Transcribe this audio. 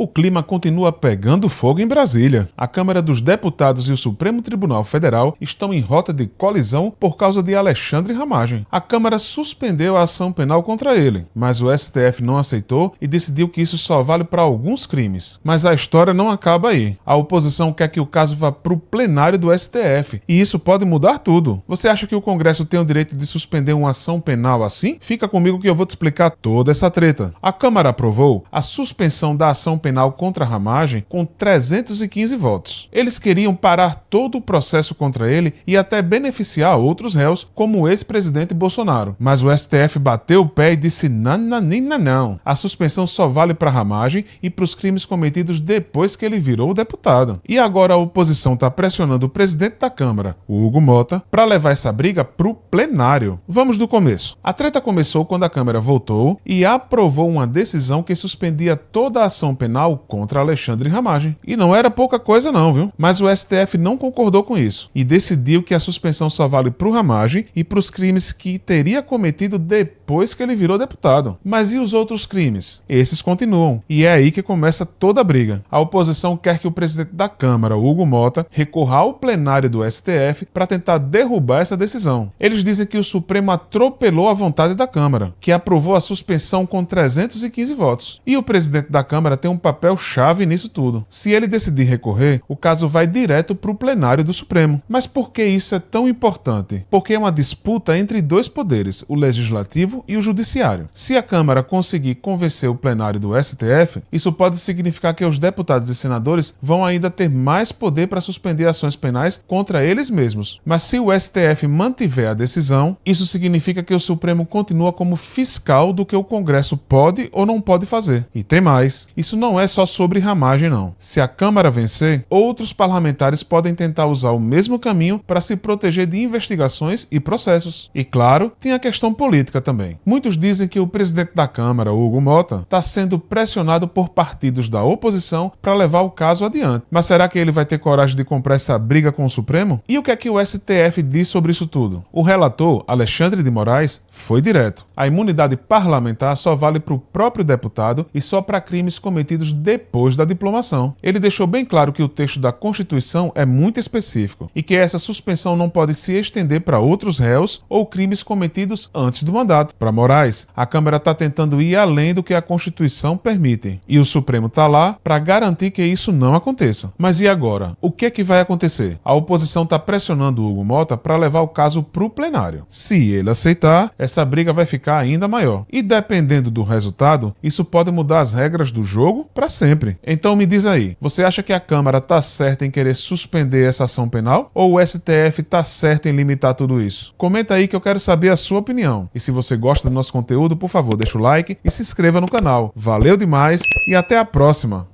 O clima continua pegando fogo em Brasília. A Câmara dos Deputados e o Supremo Tribunal Federal estão em rota de colisão por causa de Alexandre Ramagem. A Câmara suspendeu a ação penal contra ele, mas o STF não aceitou e decidiu que isso só vale para alguns crimes. Mas a história não acaba aí. A oposição quer que o caso vá para o plenário do STF, e isso pode mudar tudo. Você acha que o Congresso tem o direito de suspender uma ação penal assim? Fica comigo que eu vou te explicar toda essa treta. A Câmara aprovou a suspensão da ação penal contra Ramagem com 315 votos. Eles queriam parar todo o processo contra ele e até beneficiar outros réus, como o ex-presidente Bolsonaro. Mas o STF bateu o pé e disse não. A suspensão só vale para Ramagem e para os crimes cometidos depois que ele virou deputado. E agora a oposição está pressionando o presidente da Câmara, o Hugo Mota, para levar essa briga para o plenário. Vamos do começo. A treta começou quando a Câmara votou e aprovou uma decisão que suspendia toda a ação penal contra Alexandre Ramagem. E não era pouca coisa não, viu? Mas o STF não concordou com isso e decidiu que a suspensão só vale para o Ramagem e para os crimes que teria cometido depois que ele virou deputado. Mas e os outros crimes? Esses continuam. E é aí que começa toda a briga. A oposição quer que o presidente da Câmara, Hugo Mota, recorra ao plenário do STF para tentar derrubar essa decisão. Eles dizem que o Supremo atropelou a vontade da Câmara, que aprovou a suspensão com 315 votos. E o presidente da Câmara tem um papel-chave nisso tudo. Se ele decidir recorrer, o caso vai direto para o plenário do Supremo. Mas por que isso é tão importante? Porque é uma disputa entre dois poderes, o legislativo e o judiciário. Se a Câmara conseguir convencer o plenário do STF, isso pode significar que os deputados e senadores vão ainda ter mais poder para suspender ações penais contra eles mesmos. Mas se o STF mantiver a decisão, isso significa que o Supremo continua como fiscal do que o Congresso pode ou não pode fazer. E tem mais. Isso não é só sobre Ramagem, não. Se a Câmara vencer, outros parlamentares podem tentar usar o mesmo caminho para se proteger de investigações e processos. E claro, tem a questão política também. Muitos dizem que o presidente da Câmara, Hugo Mota, está sendo pressionado por partidos da oposição para levar o caso adiante. Mas será que ele vai ter coragem de comprar essa briga com o Supremo? E o que é que o STF diz sobre isso tudo? O relator, Alexandre de Moraes, foi direto. A imunidade parlamentar só vale para o próprio deputado e só para crimes cometidos depois da diplomação. Ele deixou bem claro que o texto da Constituição é muito específico e que essa suspensão não pode se estender para outros réus ou crimes cometidos antes do mandato. Para Moraes, a Câmara está tentando ir além do que a Constituição permite e o Supremo está lá para garantir que isso não aconteça. Mas e agora? O que é que vai acontecer? A oposição está pressionando o Hugo Mota para levar o caso para o plenário. Se ele aceitar, essa briga vai ficar ainda maior. E dependendo do resultado, isso pode mudar as regras do jogo para sempre. Então me diz aí, você acha que a Câmara está certa em querer suspender essa ação penal? Ou o STF está certo em limitar tudo isso? Comenta aí que eu quero saber a sua opinião. E se você gosta do nosso conteúdo, por favor, deixa o like e se inscreva no canal. Valeu demais e até a próxima!